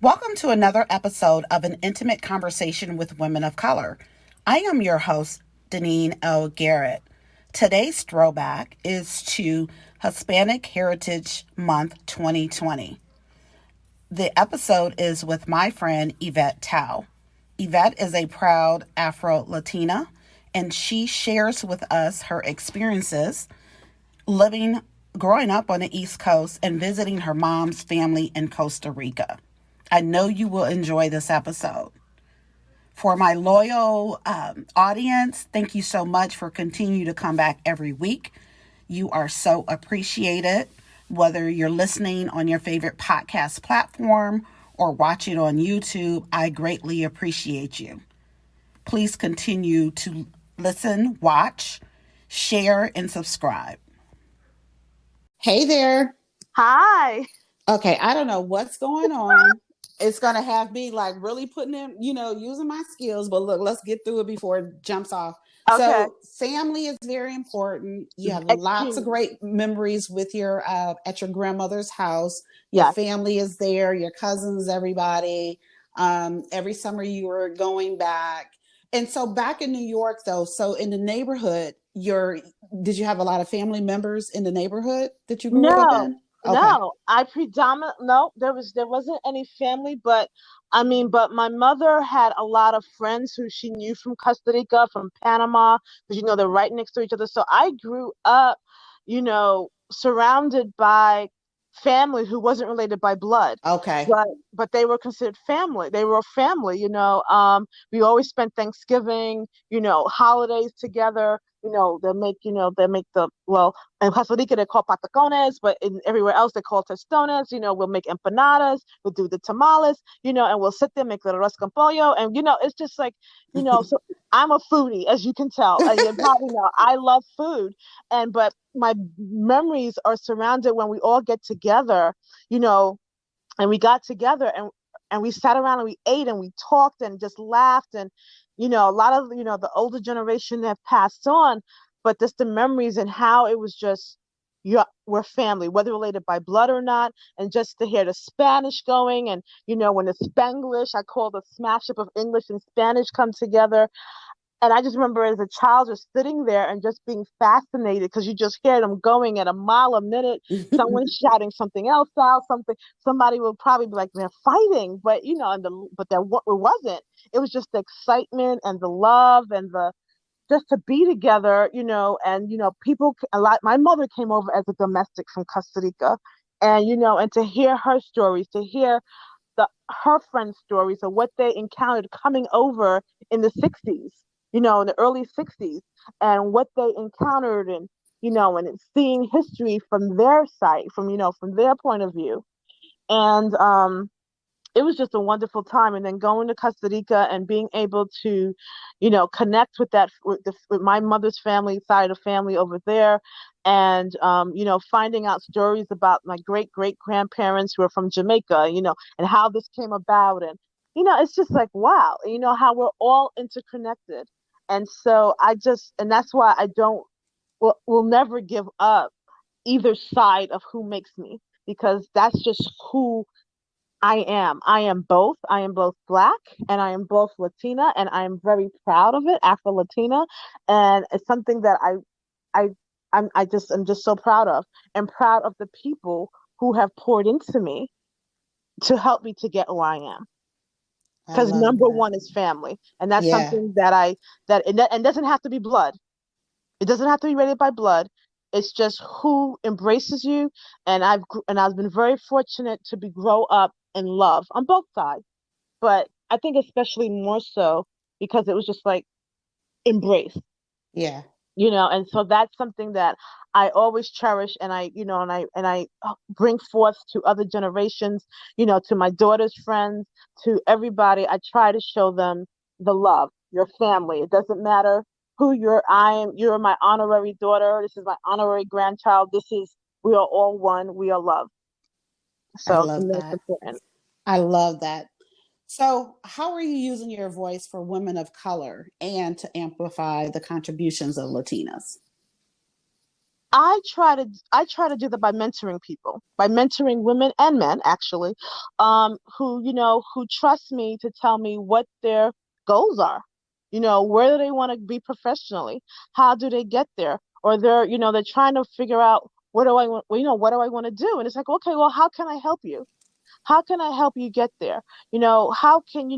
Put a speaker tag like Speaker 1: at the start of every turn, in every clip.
Speaker 1: Welcome to another episode of An Intimate Conversation with Women of Color. I am your host, Deneen L. Garrett. Today's throwback is to Hispanic Heritage Month 2020. The episode is with my friend Yvette Tao. Yvette is a proud Afro-Latina, and she shares with us her experiences growing up on the East Coast and visiting her mom's family in Costa Rica. I know you will enjoy this episode. For my loyal audience, thank you so much for continuing to come back every week. You are so appreciated. Whether you're listening on your favorite podcast platform or watching on YouTube, I greatly appreciate you. Please continue to listen, watch, share, and subscribe. Hey there.
Speaker 2: Hi.
Speaker 1: Okay, I don't know what's going on. It's going to have me like really putting in, using my skills. But look, let's get through it before it jumps off.
Speaker 2: Okay.
Speaker 1: So family is very important. You have lots of great memories with your at your grandmother's house. Your family is there, your cousins, everybody. Every summer you were going back. And so back in New York, though, so in the neighborhood, did you have a lot of family members in the neighborhood that you grew up in?
Speaker 2: Okay. No, there wasn't any family, but my mother had a lot of friends who she knew from Costa Rica, from Panama, because they're right next to each other. So I grew up, surrounded by family who wasn't related by blood.
Speaker 1: Okay.
Speaker 2: But they were considered family. They were family, we always spent Thanksgiving, holidays together. They make in Costa Rica they call patacones, but everywhere else they call tostones. We'll make empanadas, we'll do the tamales, and we'll sit there, make the arroz con pollo. And, it's just like, so I'm a foodie, as you can tell. And you probably know, I love food. But my memories are surrounded when we all get together, and we got together and we sat around and we ate and we talked and just laughed. And, a lot of, the older generation have passed on, but just the memories and how it was just, we're family, whether related by blood or not. And just to hear the Spanish going and, when the Spanglish, I call the smash up of English and Spanish come together. And I just remember as a child just sitting there and just being fascinated because you just hear them going at a mile a minute. Someone shouting something else out, somebody will probably be like, they're fighting, but it wasn't. It was just the excitement and the love and the just to be together, and people a lot. My mother came over as a domestic from Costa Rica, and and to hear her stories, to hear her friends' stories of what they encountered coming over in the 60s, in the early 60s, and what they encountered, and and seeing history from their side, from their point of view. And it was just a wonderful time. And then going to Costa Rica and being able to, connect with with my mother's family, side of family over there. And, finding out stories about my great grandparents who are from Jamaica, and how this came about. And, it's just like, wow, how we're all interconnected. And so and that's why will never give up either side of who makes me, because that's just who I am. I am both. I am both Black and I am both Latina, and I am very proud of it, Afro-Latina, and it's something that I I'm just so proud of, and proud of the people who have poured into me to help me to get who I am. Because number one is family, and that's something and doesn't have to be blood. It doesn't have to be rated by blood. It's just who embraces you, and I've been very fortunate to grow up in love on both sides, but I think especially more so because it was just like embrace.
Speaker 1: Yeah.
Speaker 2: And so that's something that I always cherish, and I bring forth to other generations, to my daughter's friends, to everybody. I try to show them the love, your family. It doesn't matter who you're my honorary daughter. This is my honorary grandchild. We are all one. We are love. So
Speaker 1: I love
Speaker 2: that's
Speaker 1: that.
Speaker 2: important.
Speaker 1: I love that. So, how are you using your voice for women of color and to amplify the contributions of Latinas?
Speaker 2: I try to do that by mentoring people, by mentoring women and men actually, who, who trust me to tell me what their goals are. Where do they want to be professionally? How do they get there? Or they're trying to figure out what do I want, what do I want to do? And it's like, okay, well, how can I help you? How can I help you get there? How can,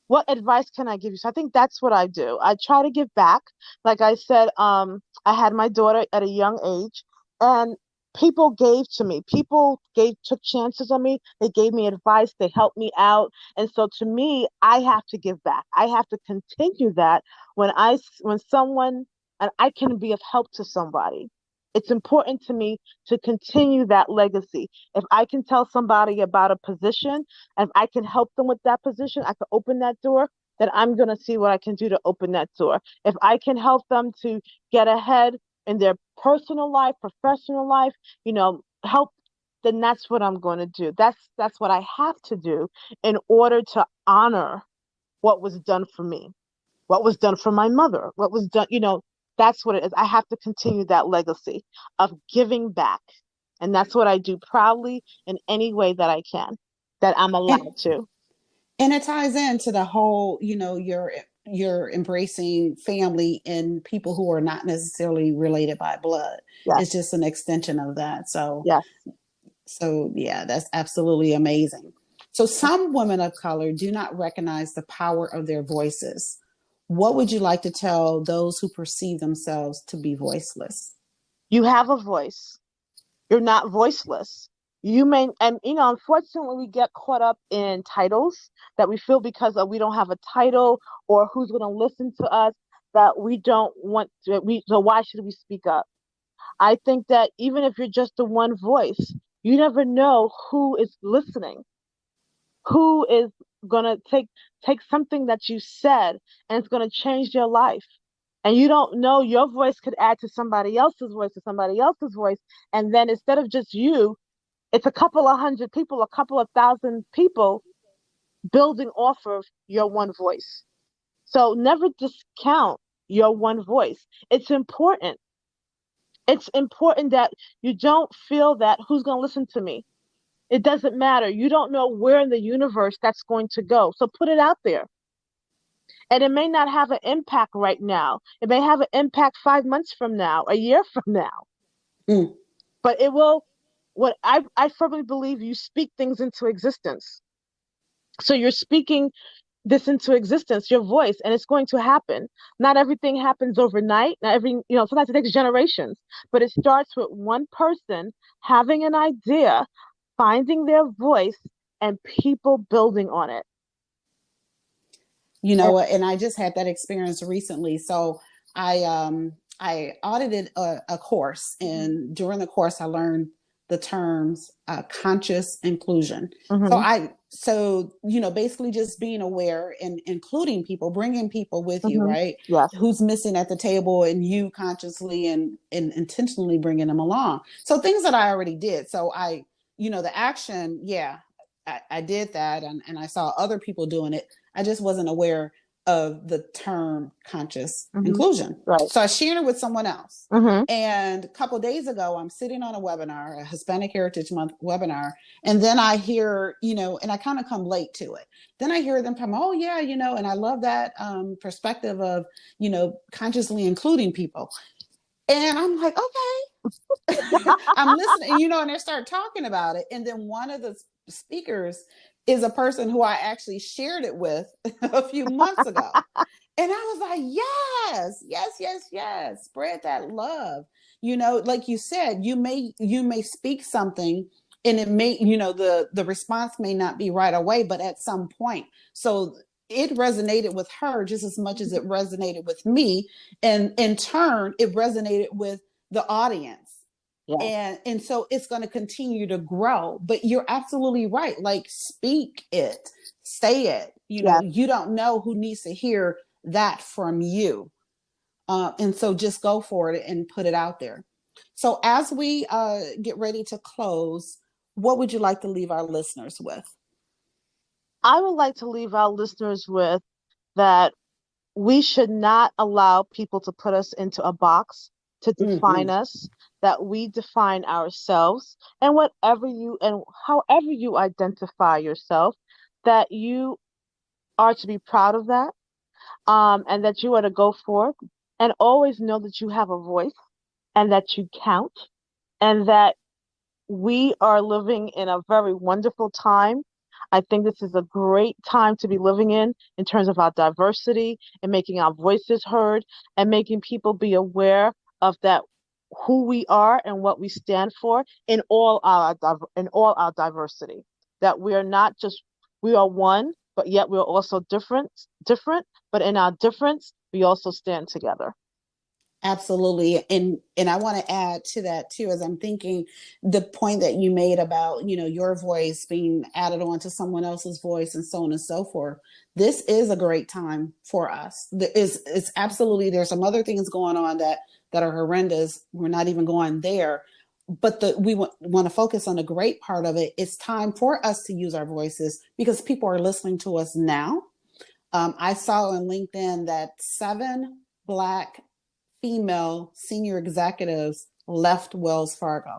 Speaker 2: what advice can I give you? So I think that's what I do. I try to give back. Like I said, I had my daughter at a young age, and people gave to me. People took chances on me. They gave me advice. They helped me out. And so to me, I have to give back. I have to continue that when someone, and I can be of help to somebody. It's important to me to continue that legacy. If I can tell somebody about a position, if I can help them with that position, I can open that door, then I'm going to see what I can do to open that door. If I can help them to get ahead in their personal life, professional life, help, then that's what I'm going to do. That's what I have to do in order to honor what was done for me, what was done for my mother, what was done, that's what it is. I have to continue that legacy of giving back. And that's what I do proudly in any way that I can, that I'm
Speaker 1: And
Speaker 2: allowed to.
Speaker 1: and it ties into the whole, you're embracing family and people who are not necessarily related by blood.
Speaker 2: Yes,
Speaker 1: It's just an extension of that. So
Speaker 2: yes.
Speaker 1: so yeah, that's absolutely amazing. So some women of color do not recognize the power of their voices. What would you like to tell those who perceive themselves to be voiceless?
Speaker 2: You have a voice. You're not voiceless. You may, and unfortunately, we get caught up in titles that we feel because we don't have a title or who's going to listen to us that we don't want to. So why should we speak up? I think that even if you're just the one voice, you never know who is listening, who is gonna take something that you said and it's gonna change their life. And you don't know, your voice could add to somebody else's voice, and then instead of just you, it's a couple of hundred people, a couple of thousand people building off of your one voice. So never discount your one voice. It's important. It's important that you don't feel that who's going to listen to me. It doesn't matter. You don't know where in the universe that's going to go. So put it out there. And it may not have an impact right now. It may have an impact 5 months from now, a year from now.
Speaker 1: Mm.
Speaker 2: But it will, I firmly believe you speak things into existence. So you're speaking this into existence, your voice, and it's going to happen. Not everything happens overnight. Not every, sometimes it takes generations, but it starts with one person having an idea, finding their voice, and people building on it.
Speaker 1: You know
Speaker 2: And,
Speaker 1: what? And I just had that experience recently. So I audited a course, and during the course, I learned the terms conscious inclusion. So
Speaker 2: mm-hmm,
Speaker 1: basically just being aware and including people, bringing people with you,
Speaker 2: mm-hmm,
Speaker 1: right?
Speaker 2: yes,
Speaker 1: Who's missing at the table, and you consciously and intentionally bringing them along. So things that I already did. So the action, yeah, I did that, and I saw other people doing it. I just wasn't aware of the term conscious
Speaker 2: mm-hmm,
Speaker 1: inclusion.
Speaker 2: right,
Speaker 1: So I shared it with someone else.
Speaker 2: mm-hmm,
Speaker 1: And a couple of days ago, I'm sitting on a webinar, a Hispanic Heritage Month webinar. And then I hear, and I kind of come late to it. Then I hear them come, oh, yeah, and I love that perspective of, consciously including people. And I'm like, okay, I'm listening, and they start talking about it. And then one of the speakers is a person who I actually shared it with a few months ago. And I was like, yes, yes, yes, yes. Spread that love. Like you said, you may speak something, and it may, the response may not be right away, but at some point. So it resonated with her just as much as it resonated with me. And in turn, it resonated with the audience.
Speaker 2: yes,
Speaker 1: And so it's going to continue to grow. But you're absolutely right. Like, speak it, say it.
Speaker 2: yes.
Speaker 1: You don't know who needs to hear that from you. And so just go for it and put it out there. So as we get ready to close, what would you like to leave our listeners with?
Speaker 2: I would like to leave our listeners with, that we should not allow people to put us into a box. to define
Speaker 1: Hmm.
Speaker 2: us, that we define ourselves, and whatever you and however you identify yourself, that you are to be proud of that, and that you are to go forth and always know that you have a voice and that you count, and that we are living in a very wonderful time. I think this is a great time to be living in terms of our diversity and making our voices heard and making people be aware of that, who we are and what we stand for in all our diversity. That we are not just we are one, but yet we're also different, but in our difference, we also stand together.
Speaker 1: Absolutely. And I want to add to that too, as I'm thinking the point that you made about, your voice being added on to someone else's voice and so on and so forth. This is a great time for us. It's absolutely, there's some other things going on that are horrendous. We're not even going there. But we want to focus on the great part of it. It's time for us to use our voices because people are listening to us now. I saw on LinkedIn that 7 Black female senior executives left Wells Fargo.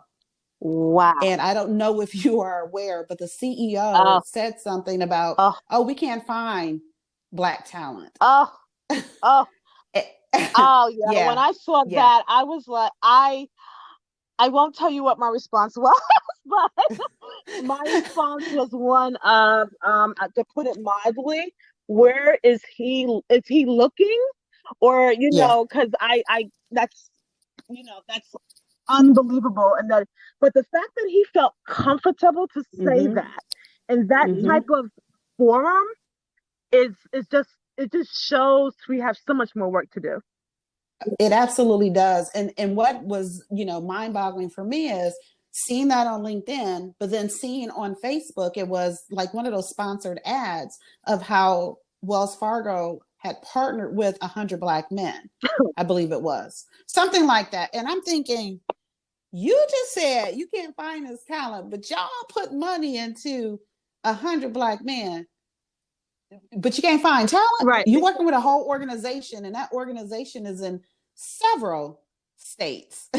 Speaker 2: Wow.
Speaker 1: And I don't know if you are aware, but the CEO
Speaker 2: Oh,
Speaker 1: said something about,
Speaker 2: oh,
Speaker 1: oh, we can't find Black talent.
Speaker 2: oh, oh. Oh yeah, when
Speaker 1: Yeah,
Speaker 2: I saw
Speaker 1: yeah,
Speaker 2: that, I was like, I won't tell you what my response was, but my response was one of, to put it mildly, where is he? Is he looking? Or,
Speaker 1: yeah.
Speaker 2: because that's, that's unbelievable. And that, but the fact that he felt comfortable to say
Speaker 1: Mm-hmm,
Speaker 2: that in that
Speaker 1: mm-hmm.
Speaker 2: type of forum is just, it just shows we have so much more work to do.
Speaker 1: It absolutely does. And what was, mind-boggling for me is seeing that on LinkedIn, but then seeing on Facebook, it was like one of those sponsored ads of how Wells Fargo had partnered with 100 Black men. I believe it was something like that. And I'm thinking, you just said you can't find this talent, but y'all put money into 100 Black men, but you can't find talent.
Speaker 2: Right.
Speaker 1: You're working with a whole organization, and that organization is in several states.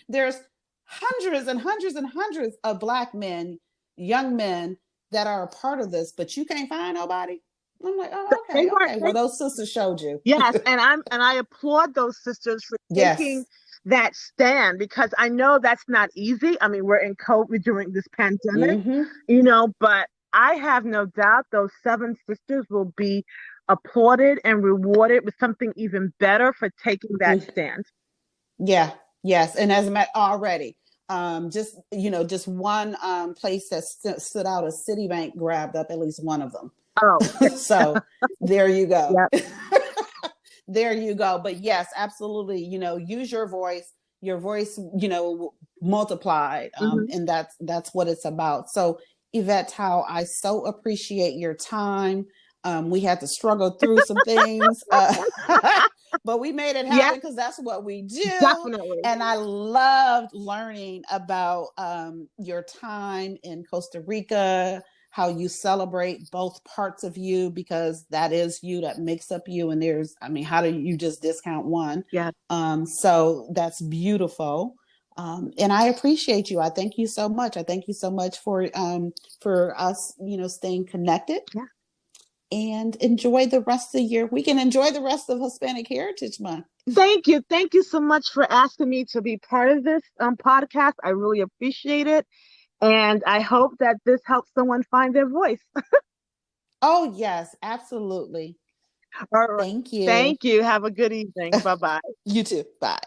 Speaker 1: There's hundreds and hundreds and hundreds of Black men, young men that are a part of this, but you can't find nobody. I'm like, oh,
Speaker 2: They
Speaker 1: okay,
Speaker 2: weren't
Speaker 1: okay.
Speaker 2: they,
Speaker 1: Well, those sisters showed you.
Speaker 2: yes, and I applaud those sisters for taking
Speaker 1: Yes.
Speaker 2: that stand, because I know that's not easy. I mean, we're in COVID during this pandemic,
Speaker 1: Mm-hmm.
Speaker 2: but I have no doubt those 7 sisters will be applauded and rewarded with something even better for taking that stand.
Speaker 1: Yeah, yes, and as a matter already, just one place that stood out, a Citibank grabbed up at least one of them.
Speaker 2: Oh,
Speaker 1: So there you go.
Speaker 2: yep.
Speaker 1: There you go. But yes, absolutely. Use your voice, multiplied,
Speaker 2: Hmm.
Speaker 1: and that's what it's about. So Yvette, how I so appreciate your time. We had to struggle through some things, but we made it
Speaker 2: Yeah,
Speaker 1: happen because that's what we do.
Speaker 2: definitely.
Speaker 1: And I loved learning about your time in Costa Rica, how you celebrate both parts of you, because that is you, that makes up you. And how do you just discount one?
Speaker 2: Yeah.
Speaker 1: So that's beautiful. And I appreciate you. I thank you so much. I thank you so much for us, staying connected,
Speaker 2: Yeah.
Speaker 1: and enjoy the rest of your weekend. Enjoy the rest of Hispanic Heritage Month.
Speaker 2: Thank you. Thank you so much for asking me to be part of this podcast. I really appreciate it. And I hope that this helps someone find their voice.
Speaker 1: Oh, yes, absolutely.
Speaker 2: All right.
Speaker 1: Thank you.
Speaker 2: Thank you. Have a good evening. Bye bye.
Speaker 1: You too. Bye.